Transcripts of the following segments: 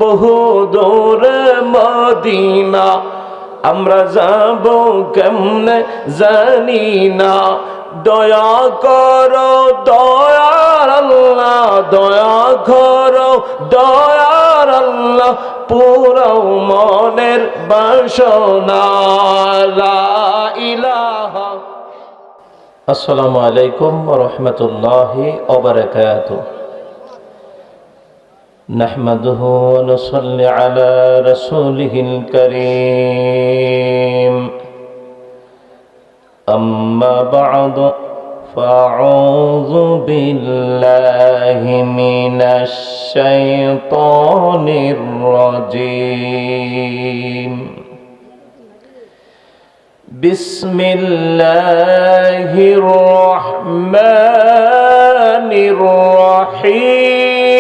বহু দূরে মদিনা আমরা যাব কেমনে জানি না। দয়া করো দয়ার আল্লাহ, দয়া করো দয়ার আল্লাহ, পুরাও মনের বাসনা। লা ইলাহা। আসসালামু আলাইকুম ওয়া রাহমাতুল্লাহি ওয়া বারাকাতুহু। نحمده ونصلي على رسوله الكريم. أما بعد فأعوذ بالله من الشيطان الرجيم. بسم الله الرحمن الرحيم.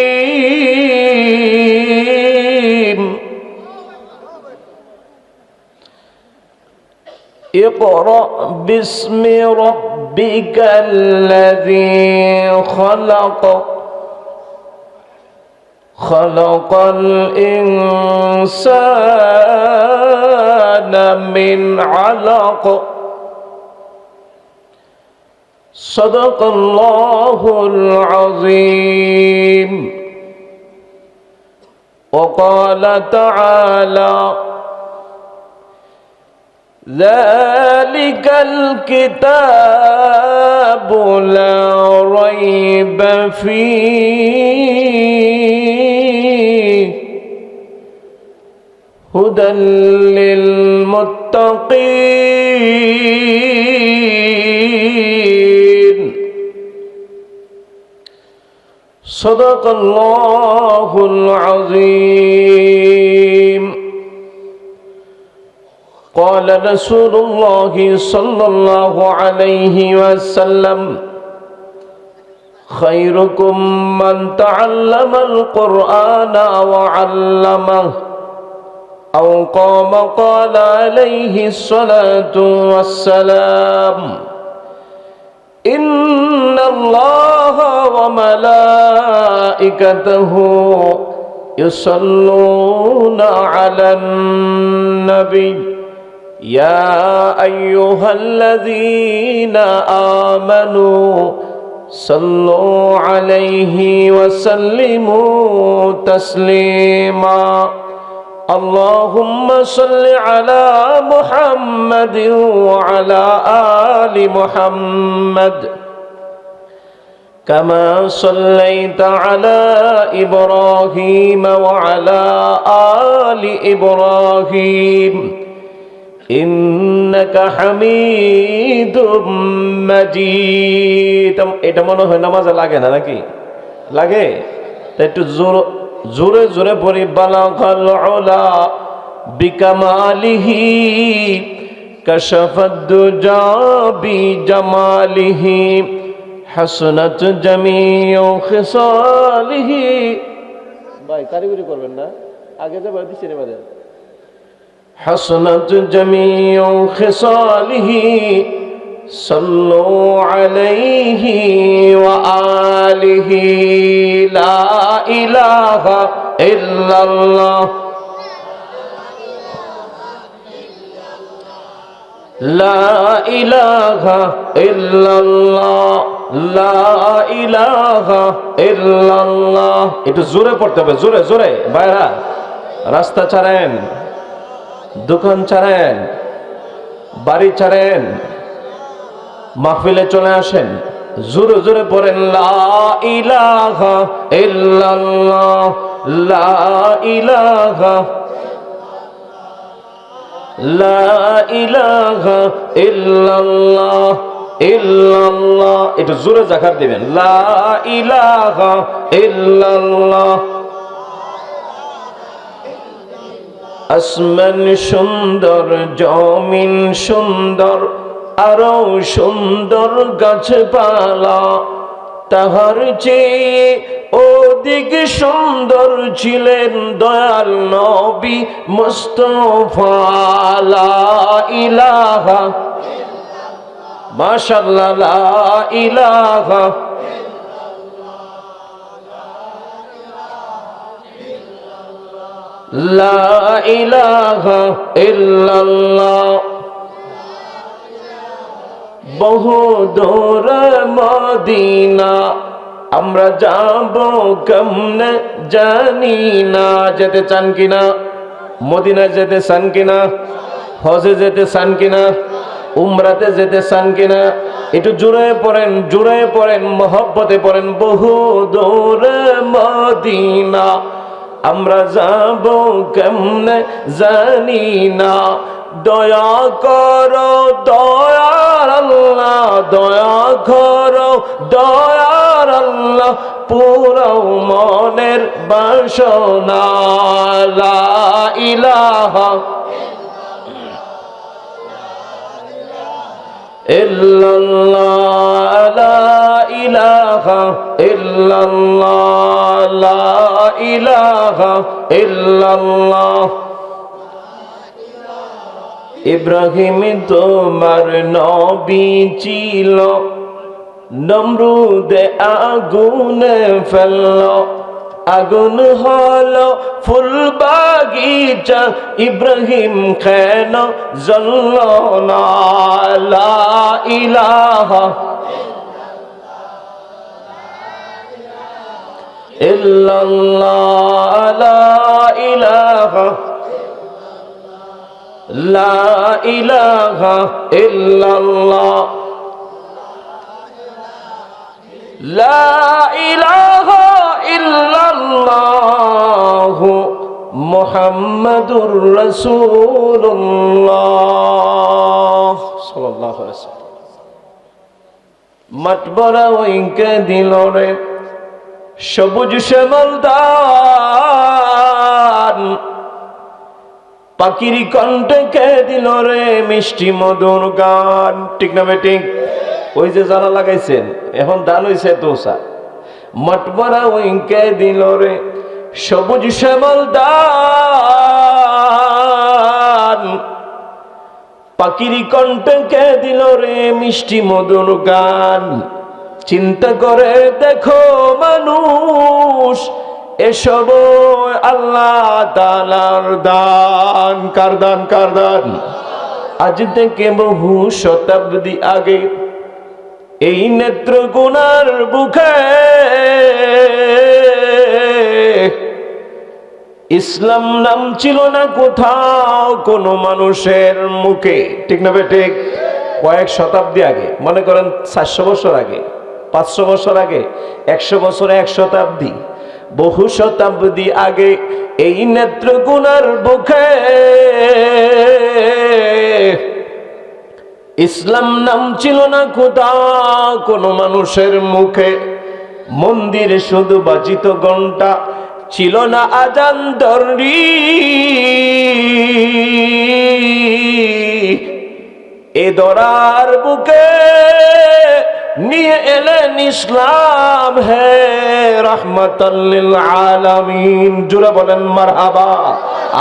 اقرأ باسم ربك الذي خلق خلق الإنسان من علق صدق الله العظيم. وقال تعالى ذلك الكتاب لا ريب فيه هدى للمتقين. صدق الله العظيم. قال رسول الله صلى الله عليه وسلم خيركم من تعلم القرآن وعلمه أو قال عليه الصلاة والسلام إن الله وملائكته يصلون على النبي يا أيها الذين آمنوا صلوا عليه وسلموا تسليما. اللهم صل على محمد وعلى آل محمد كما صليت على إبراهيم وعلى آل إبراهيم إنك حميد مجيد. এটা মনে হয় নামাজে লাগে না নাকি? লাগে? তাই একটু জোরে জোরে পড়ি। বালাগাল উলা বিকামালিহি কাশাফাদ দুজা বিজামালিহি হাসনাত জামিউ খিসালিহি। ভাই কারিগরি করবেন না, আগে যাবে দিছি রে বাদে। حسنت جميع خصاله صلوا عليه وآله لا إله إلا الله لا إله إلا الله لا إله إلا الله. একটু জোরে পড়তে হবে, জোরে জোরে ভাইরা। রাস্তা ছাড়েন, দোকান ছাড়েন, বাড়ি ছাড়েন, মাহফিলে চলে আসেন, জোরে জোরে পড়েন লা ইলাহা ইল্লাল্লাহ লা ইলাহা লা ইলাহা ইল্লাল্লাহ ইল্লাল্লাহ। একটু জোরে জাকাত দিবেন লা ইলাহা ইল্লাল্লাহ। আসমান সুন্দর, জমিন সুন্দর, আরো সুন্দর গাছপালা, তাহার চেয়ে অধিক সুন্দর ছিলেন দয়াল নবী মুস্তাফা। লা ইলাহা মাশাআল্লাহ লা ইলাহা লা ইলাহা ইল্লাল্লাহ। বহু দূর মদিনা আমরা যাব কেমনে জানি না। যেতে চান কিনা? মদিনায় যেতে চান কিনা? হজে যেতে চান কিনা? উমরাতে যেতে চান কিনা? একটু জোরে পড়েন, জোরে পড়েন, মহব্বতে পড়েন। বহু দূর মদিনা আমরা যাব কেমনে জানি না। দয়া করো দয়ার আল্লাহ, দয়া করো দয়ার আল্লাহ, পুরাও মনের বাসনা। লা ইলাহা ইল্লাল্লাহ, লা ইলাহা ইল্লাল্লাহ, লা ইলাহা ইল্লাল্লাহ। ইব্রাহিম তোমার নবী ছিল, নমরুদে আগুনে ফেলল, আগুন হলো ফুল বাগিচা, ইব্রাহিম কেন জ্বলল না? লা ইলাহা ইল্লাল্লাহ, লা ইলাহা লা ইলাহা ইল্লাল্লাহ, লা ইলাহা ইল্লাল্লাহ, মুহাম্মাদুর রাসূলুল্লাহ সাল্লাল্লাহু আলাইহি ওয়াসাল্লাম। মাঠ ভরা ওইকে দিল রে সবুজ শ্যামল ধান, পাখির কণ্ঠে কে দিল রে মিষ্টি মধুর গান। ঠিক না বেঠিক? ওই যে যারা লাগাইছেন এখন দান হইছে দোসা। মাঠ ভরা ওইকে দিল রে সবুজ শ্যামল ধান, পাখির কণ্ঠে কে দিল রে মিষ্টি মধুর গান। চিন্তা করে দেখো মানুষ, এসব আল্লাহ তাআলার দান। কার দান? কার দান? আজ থেকে বহু শতাব্দী আগে এই নেত্রকোনার বুকে ইসলাম নাম ছিল না কোথাও কোনো মানুষের মুখে। ঠিক না বেঠিক? কয়েক শতাব্দী আগে, মনে করেন 400 বছর আগে, 500 বছর আগে, 100 বছরে 1 শতাব্দী, বহু শতাব্দী আগে এই নেত্রকোনার বুকে ইসলাম নাম ছিল না কোথাও কোনো মানুষের মুখে। মন্দিরে শুধু বাজিত ঘন্টা, ছিল না আজান দররি। এ দরার বুকে নিয়ে এলেন ইসলাম, হে রাহমাতাল লিল আলামিন। জোরে বলেন মারহাবা,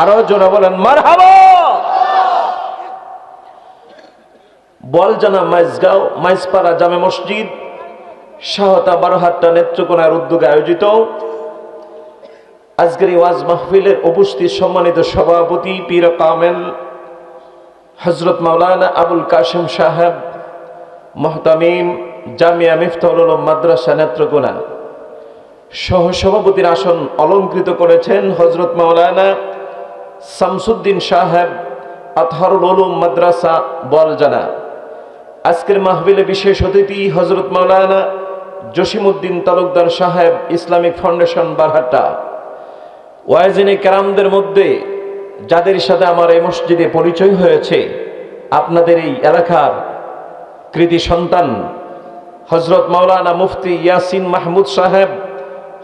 আরো জোরে বলেন মারহাবা। বলজানা মাইজগাঁও মাইজপাড়া জামে মসজিদ শাহতা বারহাট্টা নেত্রকোনার উদ্যোগে আয়োজিত আজকের এই ওয়াজ মাহফিলের উপস্থিত সম্মানিত সভাপতি পীর কামেল হযরত মাওলানা আবুল কাশেম সাহেব মুহতামিম জামিয়া মিফতাহুল উলুম মাদ্রাসা নেত্রকোনা, সহসভাপতির আসন অলংকৃত করেছেন হযরত মাওলানা শামসুদ্দিন সাহেব আতহারুল উলুম মাদ্রাসা বলজানা। আজকের মাহফিলে বিশেষ অতিথি হযরত মাওলানা জসিমউদ্দিন তালুকদার সাহেব ইসলামিক ফাউন্ডেশন বারহাট্টা। ওয়াইজিনে কেরামদের মধ্যে যাদের সাথে আমার এই মসজিদে পরিচয় হয়েছে, আপনাদের এই এলাকার কৃতি সন্তান হযরত মাওলানা মুফতি ইয়াসিন মাহমুদ সাহেব,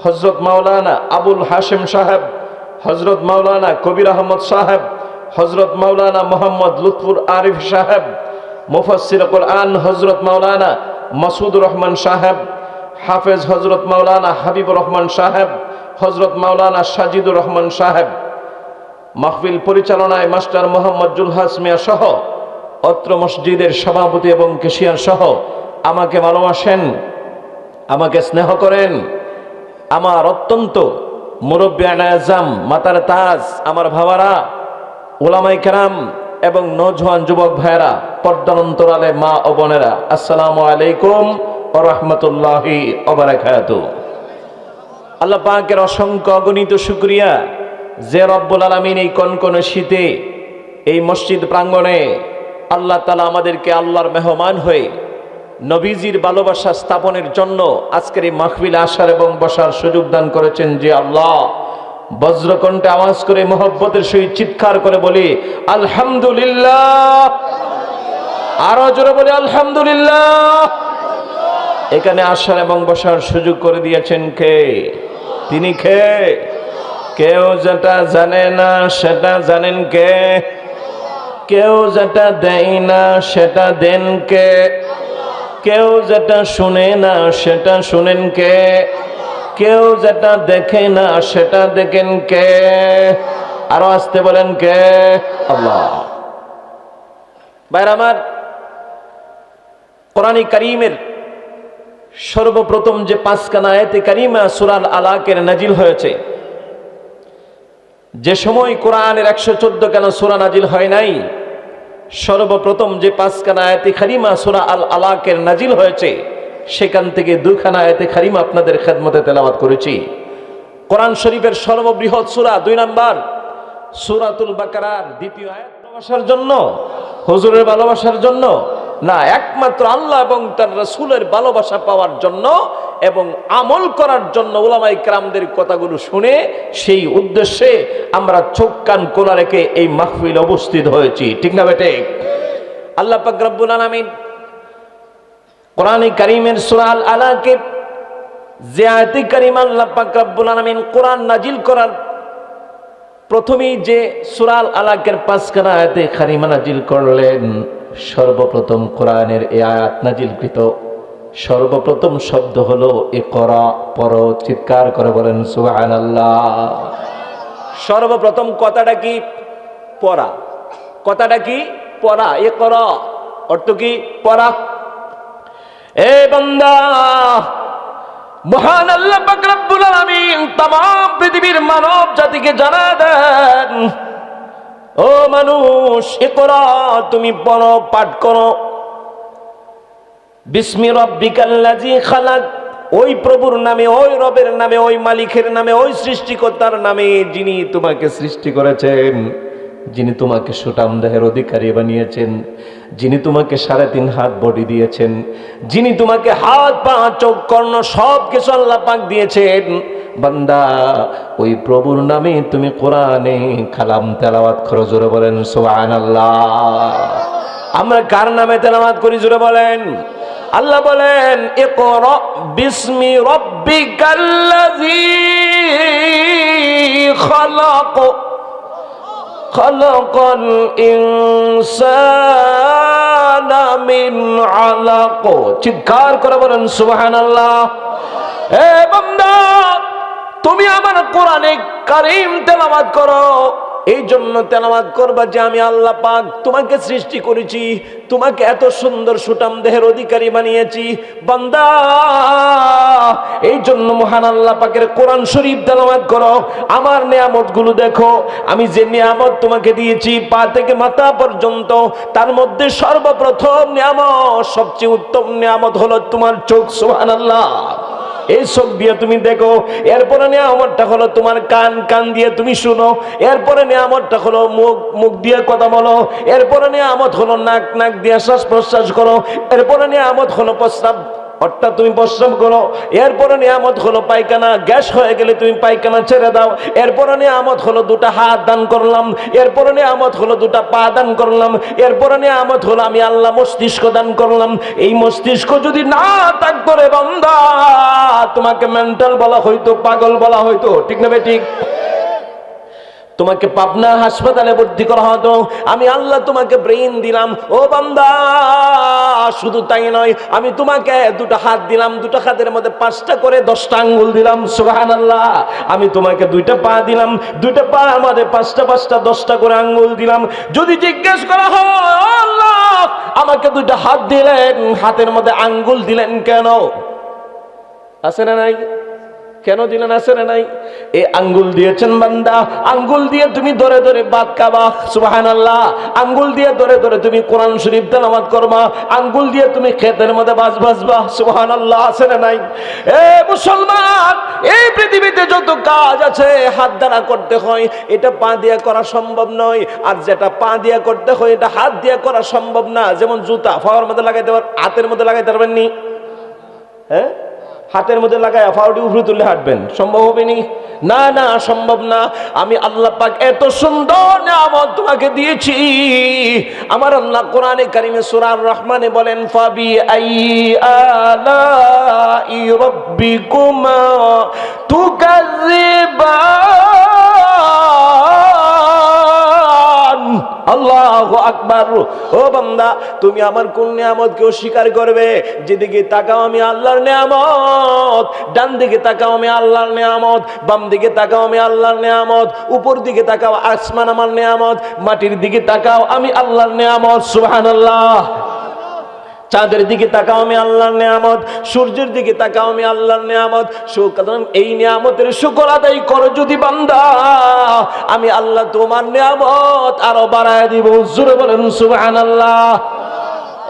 হযরত মাওলানা আবুল হাশেম সাহেব, হযরত মাওলানা কবির আহমদ সাহেব, হযরত মাওলানা মোহাম্মদ লুৎফুর আরিফ সাহেব, মুফাসসির কোরআন হযরত মাওলানা মাসুদুর রহমান সাহেব, হাফেজ হযরত মাওলানা হাবিবুর রহমান সাহেব, হযরত মাওলানা সাজিদুর রহমান সাহেব, মাহফিল পরিচালনায় মাস্টার মোহাম্মদ জুলহাস মিয়া সহ অত্র মসজিদের সভাপতি এবং কেশিয়ার সহ আমাকে ভালোবাসেন, আমাকে স্নেহ করেন, আমার অত্যন্ত মুরব্বিয়ান আযম, মাতার তাজ, আমার ভাবারা, উলামায়ে কেরাম এবং নওজোয়ান যুবক ভাইয়েরা, পর্দার অন্তরালে মা ও বোনেরা, আসসালামু আলাইকুম ওয়া রাহমাতুল্লাহি ওয়া বারাকাতুহু। আল্লাহ পাকের অসংখ্য অগণিত শুকরিয়া যে রব্বুল আলামিন এই কনকনে শীতে এই মসজিদ প্রাঙ্গণে আল্লাহ তাআলা আমাদেরকে আল্লাহর মেহমান হয়ে নবীজির ভালোবাসা স্থাপনের জন্য আজকের এই মাহফিলে আসার এবং বসার সুযোগ দান করেছেন। যে আল্লাহ, বজ্রকণ্ঠে আওয়াজ করে মহব্বতের সহিত চিৎকার করে বলি আলহামদুলিল্লাহ, আরো জোরে বলি আলহামদুলিল্লাহ। এখানে আসার এবং বসার সুযোগ করে দিয়েছেন কে? তিনি কে? কেউ যেটা জানে না সেটা জানেন কে? কেউ যেটা দেয় না সেটা দেন কে? কেউ যেটা শুনে না সেটা শুনেন কে? কেউ যেটা দেখে না সেটা দেখেন কে? আরো আসতে বলেন কে? আল্লাহ। ভাইরা আমার, কোরআন কারীমের সর্বপ্রথম যে 5খানা আয়াতে কারিমা সূরা আল-আলাকের নাজিল হয়েছে, যে সময় কোরআনের 114খানা সূরা নাজিল হয় নাই, সর্বপ্রথম যে 5খানা আয়াতে কারিমা সূরা আল-আলাকের নাজিল হয়েছে, সেখান থেকে 2খানা আয়াতে কারিমা আপনাদের খেদমতে তেলাওয়াত করেছি। কোরআন শরীফের সর্ববৃহৎ সূরা 2 নাম্বার সূরাতুল বাকারার 2য় আয়াত ভালোবাসার জন্য, হুজুরের ভালোবাসার জন্য না, একমাত্র আল্লাহ এবং তার রাসূলের ভালোবাসা পাওয়ার জন্য এবং আমল করার জন্য উলামায়ে কেরামদের কথাগুলো শুনে সেই উদ্দেশ্যে আমরা চোখ কান খোলা রেখে এই মাহফিলে উপস্থিত হয়েছি। ঠিক না বেটে? আল্লাহ পাক রব্বুল আলামিন কোরআন কারীমের সূরা আল-আলাকে যে আয়াতে কারিমা আল্লাহ পাক রব্বুল আলামিন কোরআন নাজিল করার প্রথমেই যে সূরা আল-আলাকের 5খানা আয়াতে কারিমা নাজিল করলেন, সর্বপ্রথম কোরআনের এই আয়াত নাজিলকৃত সর্বপ্রথম শব্দ হলো ইকরা, পড়ো। চিৎকার করে বলেন সুবহানাল্লাহ। সর্বপ্রথম কথাটা কি? পড়া। কথাটা কি? পড়া। ইকরা অর্থ কি? পড়া। এ বান্দা, মহান আল্লাহ পাক রব্বুল আলামিন तमाम পৃথিবীর মানব জাতিকে জানা দেন, ও মানুষ, ইকরা, তুমি পড়ো, পাঠ করো। বিসমি রাব্বিকাল্লাযী খালাক, ওই প্রভুর নামে, ওই রবের নামে, ওই মালিকের নামে, ওই সৃষ্টিকর্তার নামে, যিনি তোমাকে সৃষ্টি করেছেন, যিনি তোমাকে সুঠাম দেহের অধিকারী বানিয়েছেন, যিনি তোমাকে 3.5 হাত বডি দিয়েছেন, যিনি তোমাকে হাত পা চোখ কর্ণ সব কিছু আল্লাহ পাক দিয়েছেন, বান্দা, ওই প্রভুর নামে তুমি কোরআনে কালাম তেলাওয়াত করো। জোরে বলেন সুবহানাল্লাহ। আমরা কার নামে তেলাওয়াত করি? জোরে বলেন। আল্লাহ বলেন ইকরা বিসমি রাব্বিকাল্লাযী খালাক, খালাকাল ইনসানা মিন আলাক। চিৎকার করে বলেন সুবহানাল্লাহ। এ বান্দা, তুমি আমার কোরআনে কারীম তেলাওয়াত করো। এই জন্য তেলাওয়াত করবা যে আমি আল্লাহ পাক তোমাকে সৃষ্টি করেছি, তোমাকে এত সুন্দর সুঠাম দেহের অধিকারী বানিয়েছি। বান্দা, এই জন্য মহান আল্লাহ পাকের কোরআন শরীফ তেলাওয়াত করো। আমার নিয়ামতগুলো দেখো, আমি যে নিয়ামত তোমাকে দিয়েছি পা থেকে মাথা পর্যন্ত, তার মধ্যে সর্বপ্রথম নিয়ামত, সবচেয়ে উত্তম নিয়ামত হলো তোমার চোখ। সুবহানাল্লাহ। এই চোখ দিয়ে তুমি দেখো। এরপরে নিয়ামতটা হলো তোমার কান, কান দিয়ে তুমি শুনো। এরপরে নিয়ামতটা হলো মুখ, মুখ দিয়ে কথা বলো। এরপরে নিয়ামত হলো নাক, নাক দিয়ে শ্বাস প্রশ্বাস করো। এরপরে নিয়ামত হলো প্রস্রাব, অর্থাৎ তুমি প্রস্রাব করো। এরপরে নিয়ামত হলো পায়খানা, গ্যাস হয়ে গেলে তুমি পায়খানা ছেড়ে দাও। এরপরে নিয়ামত হলো 2টা হাত দান করলাম। এরপরে নিয়ামত হলো 2টা পা দান করলাম। এরপরে নিয়ামত হলো আমি আল্লাহ মস্তিষ্ক দান করলাম। এই মস্তিষ্ক যদি না থাকতো রে বান্দা, তোমাকে মেন্টাল বলা হইতো, পাগল বলা হইতো। ঠিক না ঠিক? তোমাকে পাবনা হাসপাতালে ভর্তি করা হতো। আমি আল্লাহ তোমাকে ব্রেইন দিলাম। ও বান্দা, শুধু তাই নয়, আমি তোমাকে 2টা হাত দিলাম, 2টা হাতের মধ্যে 5টা করে 10টা আঙ্গুল দিলাম। সুবহানাল্লাহ। আমি তোমাকে 2টা পা দিলাম, 2টা পা আমাদের 5টা 5টা 10টা করে আঙ্গুল দিলাম। যদি জিজ্ঞেস করা হয় আল্লাহ আমাকে 2টা হাত দিলেন, হাতের মধ্যে আঙ্গুল দিলেন কেন? আছে না নাই? কেন দিলেন? আছে না নাই? এই আঙ্গুল দিয়েছেন বান্দা, আঙ্গুল দিয়ে তুমি ধরে ধরে ভাত খাবা, সুবহানাল্লাহ। আঙ্গুল দিয়ে ধরে ধরে তুমি কোরআন শরীফ তেলাওয়াত করবা, আঙ্গুল দিয়ে তুমি ক্ষেতের মধ্যে বাজ বাজবা, সুবহানাল্লাহ। আছে না নাই? এ মুসলমান, এই পৃথিবীতে যত কাজ আছে হাত দ্বারা করতে হয়, এটা পা দিয়ে করা সম্ভব নয়। আর যেটা পা দিয়ে করতে হয় এটা হাত দিয়ে করা সম্ভব না। যেমন জুতা পায়ের মধ্যে লাগাইতে পারবেন, হাতের মধ্যে লাগাইতে পারবেন নি? হ্যাঁ, হাতের মধ্যে লাগায় ফাউডি উপরে তুলে হাঁটবেন, সম্ভব হবে নি? না না, সম্ভব না। আমি আল্লাহ পাক এত সুন্দর নিয়ামত তোমাকে দিয়েছি। আমার আল্লাহ কোরআনে কারিমে সূরা আর রহমানে বলেন, ফাবি আই আলাই রাব্বিকুমা তুকাজ্জিবান। আল্লাহু আকবার। ও বান্দা, তুমি আমার কোন নিয়ামতকে অস্বীকার করবে? যেদিকে তাকাও আমি আল্লাহর নিয়ামত, ডান দিকে তাকাও আমি আল্লাহর নিয়ামত, বাম দিকে তাকাও আমি আল্লাহর নিয়ামত, উপর দিকে তাকাও আসমান আমার নিয়ামত, মাটির দিকে তাকাও আমি আল্লাহর নিয়ামত, সুবহানাল্লাহ। চাঁদের দিকে তাকাও আমি আল্লাহর নিয়ামত, সূর্যের দিকে তাকাও আমি আল্লাহর নিয়ামত। সুতরাং এই নিয়ামতের শুকর আদায় করো যদি বান্দা, আমি আল্লাহ তোমার নিয়ামত আরো বাড়ায় দিব। জোরে বলেন সুবহানাল্লাহ।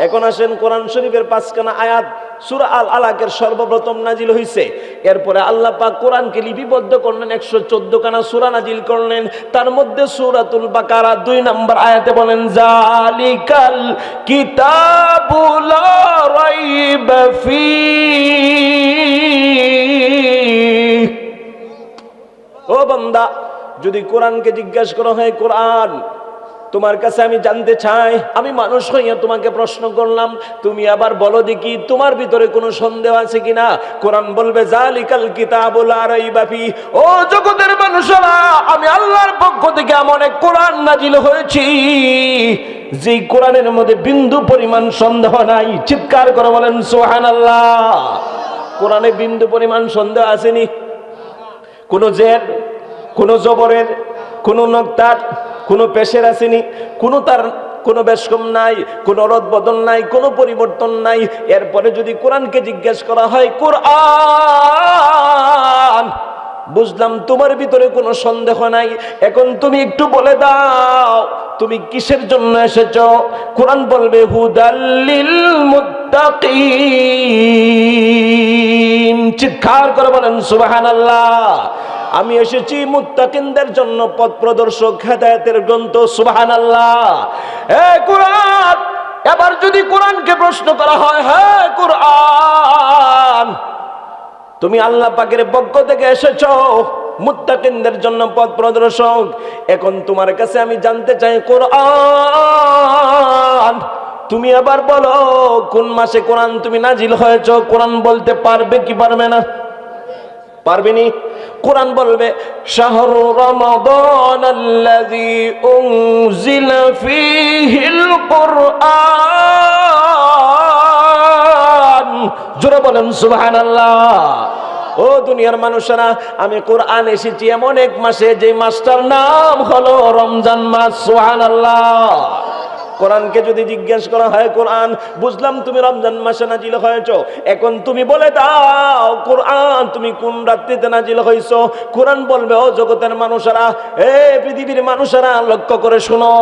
এখন আসেন, কোরআন শরীফের 5খানা আয়াত সূরা আল আলাকের সর্বপ্রথম নাজিল হয়েছে। এরপরে আল্লাহ পাক কোরআনকে লিপিবদ্ধ করলেন, 114খানা সূরা নাজিল করলেন। তার মধ্যে সূরাতুল বাকারা 2 নম্বর আয়াতে বলেন, জালিকাল কিতাবু লা রাইবা ফীহ। ও বান্দা, যদি কোরআনকে জিজ্ঞাসা করা হয়, কোরআন তোমার কাছে আমি জানতে চাই, আমি মানুষ হইয়া তোমাকে প্রশ্ন করলাম, তুমি আবার বলো দেখি তোমার ভিতরে কোনো সন্দেহ আছে কিনা? কোরআন বলবে, জালিকাল কিতাবু লা রাইবা ফীহ। ও জগতের মানুষেরা, আমি আল্লাহর পক্ষ থেকে এমন এক কোরআন নাজিল হয়েছি যে কোরআনের মধ্যে বিন্দু পরিমাণ সন্দেহ নাই। চিৎকার করে বলেন সুবহানাল্লাহ। কোরআনে বিন্দু পরিমাণ সন্দেহ আসেনি। কোন জের, কোন জবরের, কোন নক্তার, কোন পেশের আসেনি, কোন তার কোনো বেশকম নাই, কোনো রদবদল নাই, কোনো পরিবর্তন নাই। এরপরে যদি কোরআনকে জিজ্ঞেস করা হয়, কোরআন বুঝলাম তোমার ভিতরে কোনো সন্দেহ নাই, এখন তুমি একটু বলে দাও তুমি কিসের জন্য এসেছো? কোরআন বলবে, হুদাল্লিল মুত্তাকিন। চিৎকার করে বলেন সুবহানাল্লাহ। আমি এসেছি মুত্তাকিনদের জন্য পথ প্রদর্শক, হেদায়েতের গ্রন্থ, সুবহানাল্লাহ। হে কোরআন, এবার যদি কোরআনকে প্রশ্ন করা হয়, হ্যাঁ কোরআন তুমি আল্লাহ পাকের পক্ষ থেকে এসেছো মুত্তাকিনদের জন্য পথ প্রদর্শক, এখন তোমার কাছে আমি জানতে চাই, কোরআন তুমি আবার বলো কোন মাসে কোরআন তুমি নাজিল হয়েছো? কোরআন বলতে পারবে কি পারবে না? পারবেনি। কোরআন বলবে, শাহরু রমাদানাল্লাযী উনজিলা ফীহিল কুরআন। জোরে বলেন সুবহানাল্লাহ। ও দুনিয়ার মানুষেরা, আমি কোরআন এসেছি এমন এক মাসে যে মাসটার নাম হলো রমজান মাস, সুবহানাল্লাহ। কোরআনকে যদি জিজ্ঞেস করা হয়, কোরআন বুঝলাম তুমি রমজান মাসে নাজিল হয়েছো, এখন তুমি বলে দাও কোরআন তুমি কোন রাত্রিতে নাজিল হয়েছো? কোরআন বলবে, ও জগতের মানুষেরা, এ পৃথিবীর মানুষেরা, লক্ষ্য করে শোনো,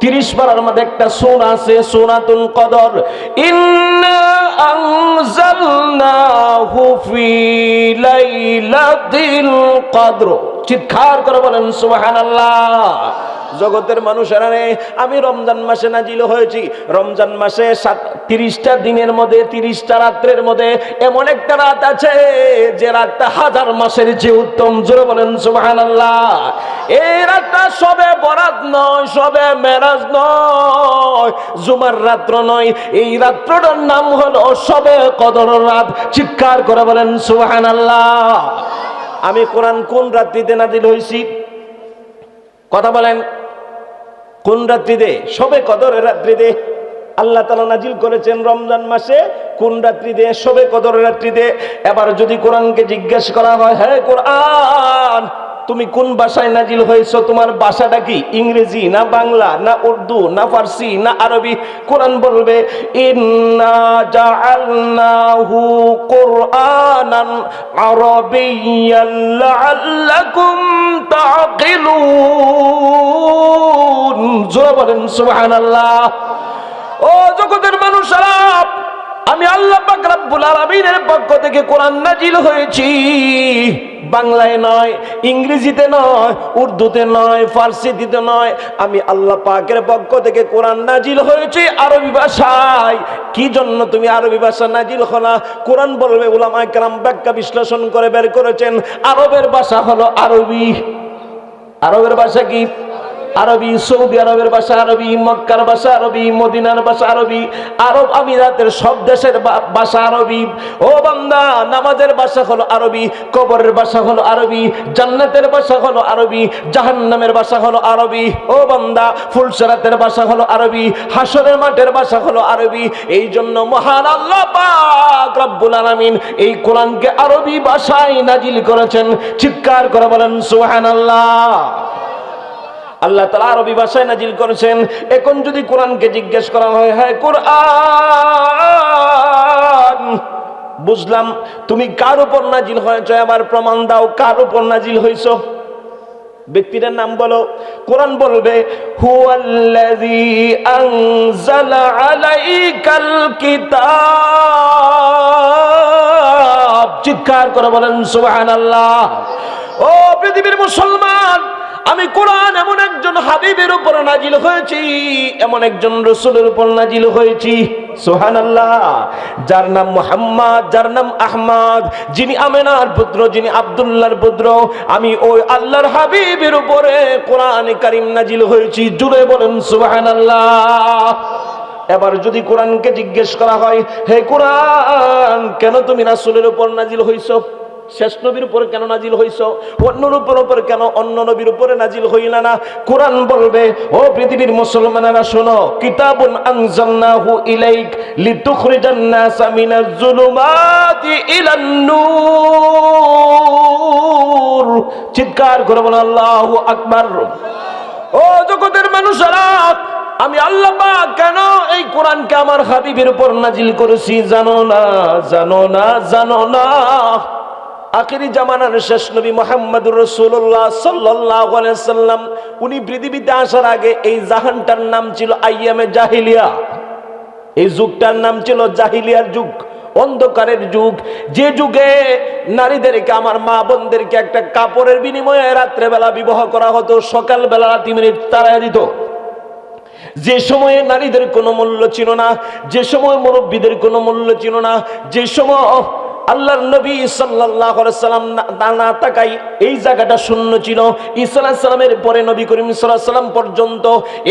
30 পারার মধ্যে একটা সূরা আছে, সূরাতুল কদর। ইন্না আনজালনাহু ফি লাইলাতিল কদর। চিৎকার করে বলেন সুবহানাল্লাহ। জগতের মানুষেরা রে, আমি রমজান মাসে নাজিল হয়েছি। রমজান মাসে 30টা দিনের মধ্যে, 30টা রাত্রের মধ্যে এমন একটা রাত আছে যে রাতটা 1000 মাসের চেয়ে উত্তম। জোরে বলেন সুবহানাল্লাহ। এই রাতটা সবে বরাত নয়, সবে মেরাজ নয়, জুমার রাত্র নয়, এই রাত্রটার নাম হলো সবে কদর রাত। চিৎকার করে বলেন সুবহানাল্লাহ। আমি কোরআন কোন রাত্রিতে নাজিল হয়েছি? কথা বলেন, কোন রাত্রিতে? সবে কদরের রাত্রিতে আল্লাহ তাআলা নাজিল করেছেন রমজান মাসে। কোন রাত্রিতে? সবে কদরের রাত্রিতে। এবার যদি কোরআনকে জিজ্ঞাসা করা হয়, হ্যাঁ কোরআন তুমি কোন ভাষায় নাজিল হয়েছো, তোমার ভাষাটা কি? ইংরেজি না বাংলা না উর্দু না ফার্সি না আরবি? কোরআন বলবে ইন্না জাআলনাহু কুরআনান আরাবিয়্যান লাআল্লাকুম তাকিলুন। জোরে বলেন সুবহানাল্লাহ। ও জগতের মানুষেরা, আমি আল্লাহ পাক রব্বুল আলামিনের পক্ষ থেকে কোরআন নাজিল হয়েছি। বাংলায় নয়, ইংরেজিতে নয়, উর্দুতে নয়, ফার্সিতে নয়, আমি আল্লাহ পাকের পক্ষ থেকে কোরআন নাজিল হয়েছে আরবি ভাষায়। কি জন্য তুমি আরবি ভাষা নাজিল হলা? কোরআন বলবে, উলামায়ে কেরাম ব্যাখ্যা বিশ্লেষণ করে বের করেছেন, আরবের ভাষা হলো আরবি। আরবের ভাষা কি? আরবি। সৌদি আরবের ভাষা আরবি, মক্কার ভাষা আরবি, মদিনার ভাষা আরবি, আরব আমিরাতের সব দেশের ভাষা আরবি। ও বান্দা, নামাজের ভাষা হলো আরবি, কবরের ভাষা হলো আরবি, জান্নাতের ভাষা হলো আরবি, জাহান্নামের ভাষা হলো আরবি। ও বান্দা, ফুলসিরাতের ভাষা হলো আরবি, হাসরের মাঠের ভাষা হলো আরবি। এই জন্য মহান আল্লাহ পাক রব্বুল আলামিন এই কোরআনকে আরবি ভাষায় নাজিল করেছেন। চিৎকার করে বলেন সুবহানাল্লাহ। আল্লাহ তাআলা আরবি ভাষায় নাজিল করেছেন। এখন যদি কোরআনকে জিজ্ঞেস করা হয়, হ্যাঁ কোরআন বুঝলাম, তুমি কার উপর নাজিল হয়েছে, আবার প্রমাণ দাও কার উপর নাজিল হয়েছ। ব্যক্তিটার নাম বলো। কোরআন বলবে হুয়াল্লাযী আনজালা আলাইকাল কিতাব। চিৎকার করে বলেন সুবহানাল্লাহ। ও পৃথিবীর মুসলমান, আমি কোরআন এমন একজন হাবিবের উপর নাজিল হয়েছি, এমন একজন রাসূলের উপর নাজিল হয়েছি, সুবহানাল্লাহ, যার নাম মুহাম্মদ, যার নাম আহমদ, যিনি আমেনার পুত্র, যিনি আব্দুল্লাহর পুত্র। আমি ওই আল্লাহর হাবিবের উপরে কোরআন কারীম নাজিল হয়েছি। জুড়ে বলেন সুবহানাল্লাহ। এবার যদি কোরআনকে জিজ্ঞেস করা হয়, হে কোরআন, কেন তুমি রাসূলের উপর নাজিল হইছো? শেষ নবীর উপর কেন নাজিল হইছো? অন্য নবীর উপর কেন অন্য নবীর উপরে নাজিল হইলা না? কোরআন বলবে, ও পৃথিবীর মুসলমানেরা শোনো, কিতাবুন আনজালনাহু ইলাইক লিতুখরিজান নাসা মিনাজ যুলুমাতি ইলান নূর। চিৎকার করে বলেন আল্লাহু আকবার। ও জগতের মানুষেরা, আমি আল্লাহ পাক কেন এই কোরআনকে আমার হাবিবের উপর নাজিল করেছি জানো না? জানো না? জানো না? আখিরি জামানার শেষ নবী মুহাম্মদুর রাসূলুল্লাহ সাল্লাল্লাহু আলাইহি সাল্লাম, উনি পৃথিবীতে আসার আগে এই জাহানটার নাম ছিল আইয়ামে জাহিলিয়া। এই যুগটার নাম ছিল জাহিলিয়ার যুগ, অন্ধকারের যুগ। যে যুগে নারীদেরকে, আমার মা বোনদেরকে একটা কাপড়ের বিনিময়ে রাত্রেবেলা বিবাহ করা হতো, সকালবেলা 3 মিনিট তাড়ায় দিত। যে সময়ে নারীদের কোনো মূল্য ছিল না, যে সময় মুরব্বীদের কোনো মূল্য ছিল না, যে সময় আল্লাহর নবী সাল্লাল্লাহু আলাইহি সাল্লাম না তাকাই এই জায়গাটা শূন্য ছিল। ঈসা আলাইহিস সালামের পরে নবী করিম সাল্লাল্লাহু আলাইহি সাল্লাম পর্যন্ত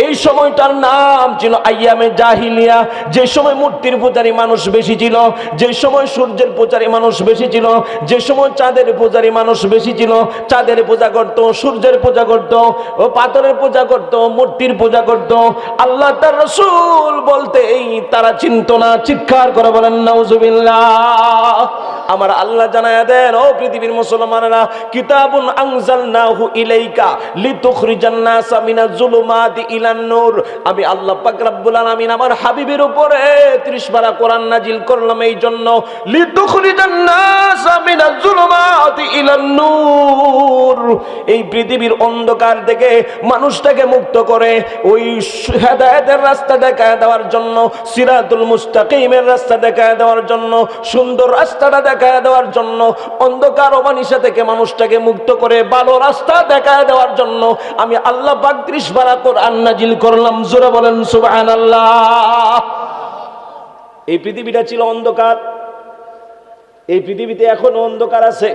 এই সময়টার নাম ছিল আইয়ামে জাহিলিয়া। যে সময় মূর্তির পূজারী মানুষ বেশি ছিল, যে সময় সূর্যের পূজারী মানুষ বেশি ছিল, যে সময় চাঁদের পূজারী মানুষ বেশি ছিল। চাঁদের পূজা করত, সূর্যের পূজা করত, ও পাথরের পূজা করত, মূর্তির পূজা করত। আল্লাহ তার রাসূল বলতে এই তারা চিনত না। চিৎকার করে বলেন নাউজুবিল্লাহ। আমার আল্লাহ জানায়া দেন, ও পৃথিবীর মুসলমানেরা, কিতাবুন আনজালনাহু ইলাইকা লিতুখরিজান নাসা মিনাজ যুলুমাতি ইলান নূর। আমি আল্লাহ পাক রব্বুল আলামিন আমার হাবিবের উপরে 30 পারা কোরআন নাজিল করলাম এই জন্য, লিতুখরিজান নাসা মিনাজ যুলুমাতি ইলান নূর, এই পৃথিবীর অন্ধকার থেকে মানুষটাকে মুক্ত করে ওই হেদায়েতের রাস্তা দেখায় দেওয়ার জন্য, সিরাতুল মুস্তাকিমের রাস্তা দেখায় দেওয়ার জন্য, সুন্দর রাস্তাটা দেখায় দেওয়ার জন্য, অন্ধকার অমানিসা থেকে মানুষটাকে মুক্ত করে ভালো রাস্তা দেখায় দেওয়ার জন্য আমি আল্লাহ পাক 30 পারা কোরআন নাজিল করলাম। জোরে বলেন সুবহানাল্লাহ। এই পৃথিবীটা ছিল অন্ধকার। এই পৃথিবীতে এখনো অন্ধকার আছে।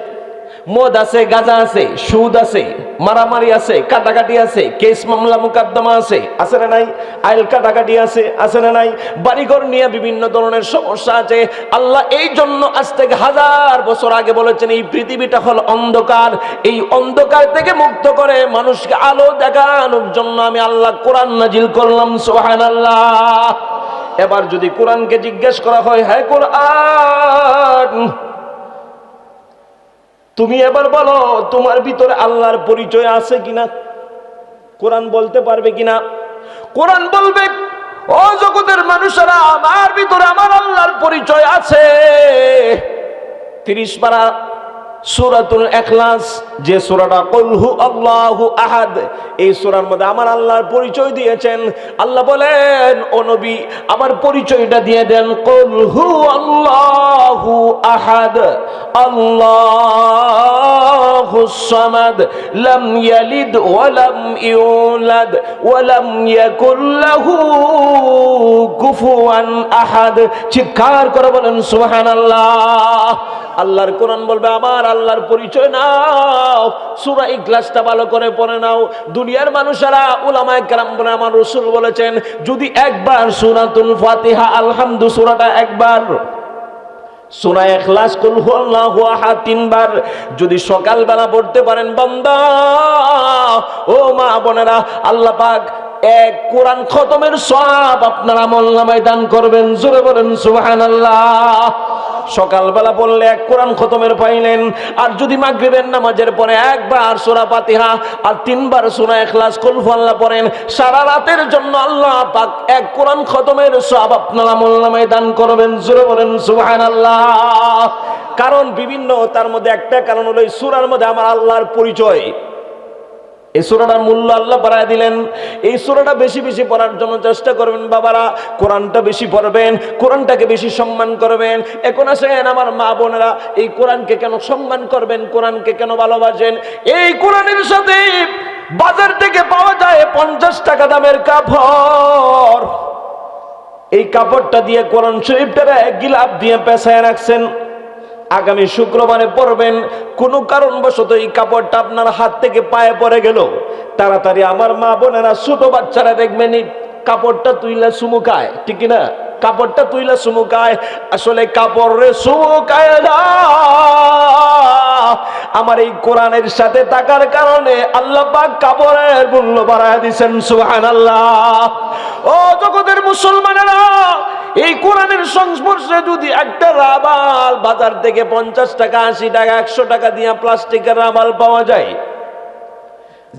মদ আছে, গাঁজা আছে, সুদ আছে, মারামারি আছে, কাটাকাটি আছে, কেস মামলা মোকদ্দমা আছে, আছে না নাই? আইল কাটাকাটি আছে, আছে না নাই? বাড়িঘর নিয়ে বিভিন্ন ধরনের সমস্যা আছে। আল্লাহ এই জন্য আজ থেকে 1000 বছর আগে বলেছেন এই পৃথিবীটা হল অন্ধকার। এই অন্ধকার থেকে মুক্ত করে মানুষকে আলো দেখানোর জন্য আমি আল্লাহ কোরআন নাজিল করলাম। সুবহানাল্লাহ। এবার যদি কোরআনকে জিজ্ঞেস করা হয়, হ্যাঁ কোরআন, তুমি এবার বলো তোমার ভিতরে আল্লাহর পরিচয় আছে কিনা? কোরআন বলতে পারবে কিনা? কোরআন বলবে, ও জগতের মানুষেরা, আমার ভিতরে আমার আল্লাহর পরিচয় আছে। 30 পারা সূরাতুল ইখলাস, যে সূরাটা কুল হু আল্লাহু আহাদ, এই সূরার মধ্যে আমার আল্লাহর পরিচয় দিয়েছেন। আল্লাহ বলেন, ও নবী আমার পরিচয়টা দিয়ে দেন। কুল হু আল্লাহু আহাদ, আল্লাহুস সামাদ, লাম ইয়ালিদ ওয়া লাম ইউলাদ ওয়া লাম ইয়াকুল লাহু কুফুয়ান আহাদ। চিৎকার করে বলেন সুবহানাল্লাহ। আল্লাহর কোরআন বলবে আমার আল্লাহর পরিচয় নাও, সূরা ইখলাসটা ভালো করে পড়ে নাও। দুনিয়ার মানুষেরা, উলামায়ে কেরাম বলেন, আমার রাসূল বলেছেন, যদি একবার সূরাতুল ফাতিহা আলহামদু সূরাটা একবার, সূরা ইখলাস কুল হুয়াল্লাহু আহাদ 3 বার যদি সকালবেলা পড়তে পারেন বান্দা, ও মা বোনেরা, আল্লাহ পাক এক কোরআন খতমের সওয়াব আপনার আমলনামায় দান করবেন। জোরে বলেন সুবহানাল্লাহ। সকালবেলা পড়লে এক কোরআন খতমের পাইলেন, আর যদি মাগরিবের নামাজের পরে একবার সূরা ফাতিহা আর 3 বার সূরা ইখলাস কুল হুয়াল্লাহ পড়েন, সারা রাতের জন্য আল্লাহ পাক এক কোরআন খতমের সওয়াব আপনার আমলনামায় দান করবেন। জোরে বলেন সুবহানাল্লাহ। কারণ বিভিন্ন, তার মধ্যে একটা কারণ হলো এই সূরার মধ্যে আমার আল্লাহর পরিচয়। এই সূরাটার মূল্য আল্লাহ বাড়ায় দিলেন। এই সূরাটা বেশি বেশি পড়ার জন্য চেষ্টা করবেন বাবারা, কোরআনটা বেশি পড়বেন, কোরআনটাকে বেশি সম্মান করবেন। এখন আসেন আমার মা বোনেরা, এই কোরআনকে কেন সম্মান করবেন, কোরআনকে কেন ভালোবাসেন? এই কোরআনের সাথে বাজার থেকে পাওয়া যায় 50 টাকা দামের কাপড়। এই কাপড়টা দিয়ে কোরআন শরীফটারে গিলাপ দিয়ে পেঁচায় রাখছেন, আগামী শুক্রবারে পড়বেন। কোনো কারণবশত এই কাপড়টা আপনার হাত থেকে পায়ে পড়ে গেল, তাড়াতাড়ি আমার মা বোনেরা, ছোট বাচ্চারা দেখবেন এই কাপড়টা তুইলা চুমুকায়, ঠিক না? কাপড়টা তুইলা চুমুকায়, আসলে কাপড়ে চুমুকায় না। আমার এই কোরআনের সাথে থাকার কারণে আল্লাহ পাক কাপড়ের মূল্য বাড়ায় দিয়েছেন। সুবহানাল্লাহ। ও জগতের মুসলমানেরা, এই কোরআনের সংস্পর্শে যদি একটা রাবাল বাজার থেকে 50 টাকা 80 টাকা 100 টাকা দিয়ে প্লাস্টিকের রাবাল পাওয়া যায়,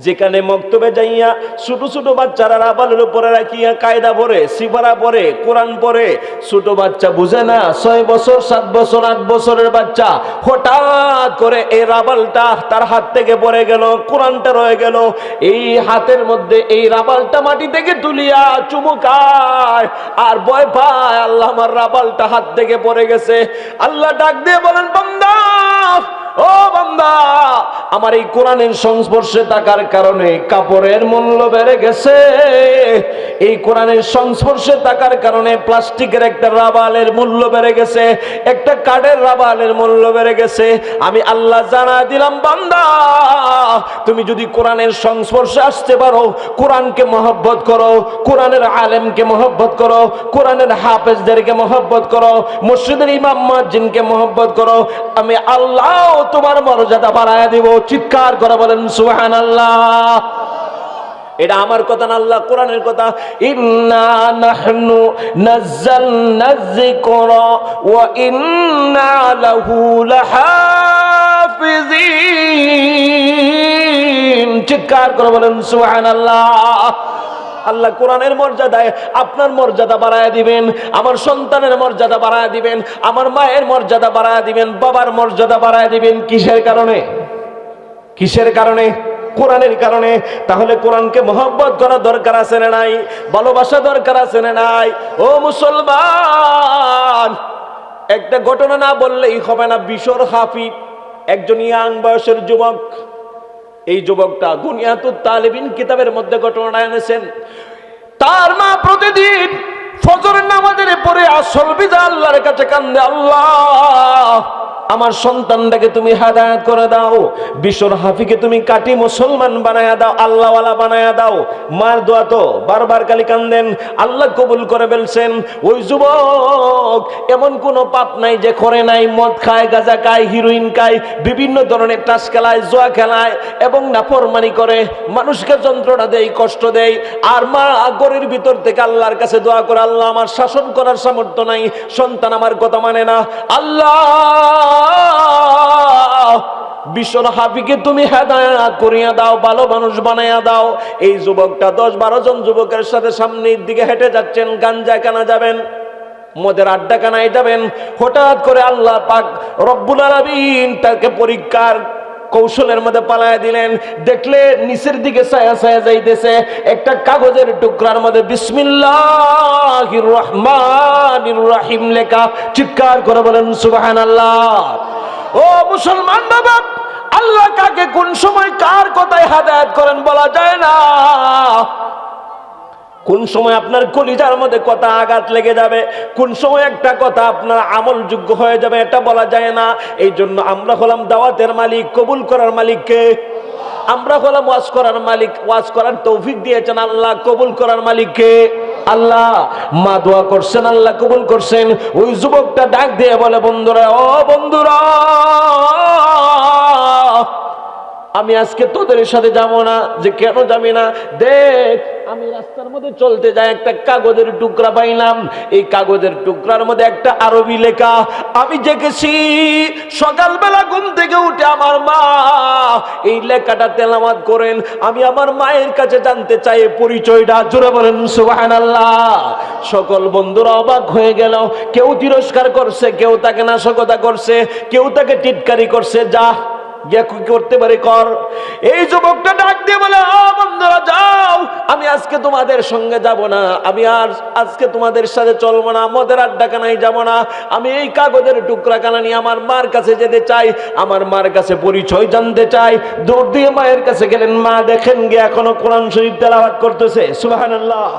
যেখানে মক্তবে যাইয়া ছোট ছোট বাচ্চারা রাবালের উপরে রাখিয়া কায়দা পড়ে, সিফারা পড়ে, কোরআন পড়ে, ছোট বাচ্চা বুঝে না, 6 বছর 7 বছর 8 বছরের বাচ্চা, হঠাৎ করে এই রাবালটা তার হাত থেকে পড়ে গেল, কোরআনটা রয়ে গেল। এই হাতের মধ্যে এই রাবালটা মাটি থেকে তুলিয়া চুমুকায় আর ভয় পায়, আল্লাহ আমার রাবালটা হাত থেকে পড়ে গেছে। আল্লাহ ডাক দিয়ে বলেন, বান্দা, ও বান্দা, আমার এই কোরআনের সংস্পর্শে থাকার কারণে কাপড়ের মূল্য বেড়ে গেছে। এই কোরআনের সংস্পর্শে থাকার কারণে প্লাস্টিকের একটা রাবালের মূল্য বেড়ে গেছে, একটা কাঠের রাবালের মূল্য বেড়ে গেছে। আমি আল্লাহ জানা দিলাম, বান্দা, তুমি যদি কোরআনের সংস্পর্শে আসতে পারো, কোরআনকে মহব্বত করো, কোরআনের আলেমকে মহব্বত করো, কোরআনের হাফেজদেরকে মহব্বত করো, মসজিদের ইমাম মুয়াজ্জিনকে মহব্বত করো, আমি আল্লাহ তোমার মর্যাদা বাড়ায় দিব। চিৎকার করে বলেন সুবহানাল্লাহ। এটা আমার কথা না, আল্লাহ কোরআনের কথা। ইন্না নাহনু নাযালনা যিকরা ওয়া ইন্না লাহু লাহাফিজিন। চিৎকার করে বলেন সুবহানাল্লাহ। আল্লাহ কোরআনের মর্যাদায় আপনার মর্যাদা বাড়ায় দিবেন, আমার সন্তানের মর্যাদা বাড়ায় দিবেন, আমার মায়ের মর্যাদা বাড়ায় দিবেন, বাবার মর্যাদা বাড়ায় দিবেন। কিসের কারণে? কিসের কারণে? কোরআনের কারণে। তাহলে কোরআনকে মহব্বত করা দরকার আছে না নাই? ভালোবাসা দরকার আছে না নাই? ও মুসলমান, একটা ঘটনা না বললেই হবে না। বিশর হাফিজ, একজন ইয়াং বয়সের যুবক, এই যুবকটা গুনিয়াতুত তালিবিন কিতাবের মধ্যে ঘটনা এনেছেন। তার মা প্রতিদিন ফজরের নামাজের পরে আসল বিজা আল্লাহর কাছে কান্দে, আল্লাহ আমার সন্তানটাকে তুমি হেদায়েত করে দাও, বিশর হাফিকে তুমি কাটি মুসলমান বানায়া দাও, আল্লাহওয়ালা বানায়া দাও। মার দোয়া তো বারবার খালি কান্দেন, আল্লাহ কবুল করে ফেলছেন। ওই যুবক এমন কোনো পাপ নাই যে করে নাই। মদ খায়, গাঁজা খায়, হিরোইন খায়, বিভিন্ন ধরনের টাস খেলায়, জুয়া খেলায় এবং নাফরমানি করে, মানুষকে যন্ত্রণা দেয়, কষ্ট দেয়। আর মা গরের ভিতর থেকে আল্লাহর কাছে দোয়া করে, আল্লাহ আমার শাসন করার সামর্থ্য নাই, সন্তান আমার কথা মানে না, আল্লাহ বিশ্বর হাফিকে তুমি হেদায়েত করিয়া দাও, ভালো মানুষ বানাইয়া দাও। এই যুবকটা 10-12 জন যুবকের সাথে সামনের দিকে হেঁটে যাচ্ছেন, গাঞ্জা কানা যাবেন, মদের আড্ডা কানায় যাবেন। হঠাৎ করে আল্লাহ পাক রব্বুল আলামিন তাকে পরীক্ষার কৌশলের মধ্যে পালায় দিলেন। দেখলে নিচের দিকে ছায়া ছায়া যাইতেছে, একটা কাগজের টুকরার মধ্যে বিসমিল্লাহির রহমানির রহিম লেখা। চিৎকার করে বলেন সুবহানাল্লাহ। ও মুসলমান বাবা, আল্লাহ কাকে কোন সময় কার কথায় হেদায়েত করেন বলা যায় না। কোন সময় আপনার কলিজার মধ্যে কথা আঘাত লেগে যাবে, কোন সময় একটা কথা আপনার আমলযোগ্য হয়ে যাবে, এটা বলা যায় না। এই জন্য আমরা হলাম দাওয়াতের মালিক, কবুল করার মালিক কে? আমরা হলাম ওয়াজ করার মালিক, ওয়াজ করার তৌফিক দিয়েছেন আল্লাহ, কবুল করার মালিক কে? আল্লাহ। মা দোয়া করছেন, আল্লাহ কবুল করছেন। ওই যুবকটা ডাক দিয়ে বলে, বন্ধুরা, ও বন্ধুরা, আমি আজকে তোদের সাথে যাব না। যে কেন যাবি না? দেখ, আমি রাস্তার মধ্যে চলতে যাই, একটা কাগজের টুকরা পাইলাম। এই কাগজের টুকরার মধ্যে একটা আরবি লেখা। আমি দেখেছি সকালবেলা ঘুম থেকে উঠে আমার মা এই লেখাটা তেলাওয়াত করেন। আমি আমার মায়ের কাছে জানতে চাই পরিচয়টা। জোরে বলেন সুবহানাল্লাহ। সকল বন্ধুরা অবাক হয়ে গেল। কেউ তিরস্কার করছে, কেউ তাকে নাশকতা করছে, কেউ তাকে টিটকারি করছে। যা করতে পারে কর। এই যুবকটা ডাক দিয়ে বলে, বন্ধুরা যাও, আমি আজকে তোমাদের সঙ্গে যাব না, আমি আর আজকে তোমাদের সাথে চলবো না, মদের আড্ডা কানায় যাব না। আমি এই কাগজের টুকরা কানা নিয়ে আমার মার কাছে যেতে চাই, আমার মার কাছে পরিচয় জানতে চাই। দৌড় দিয়ে মায়ের কাছে গেলেন। মা দেখেন গিয়ে এখনো কোরআন শরীফ তেলাওয়াত করতেছে। সুবহানাল্লাহ।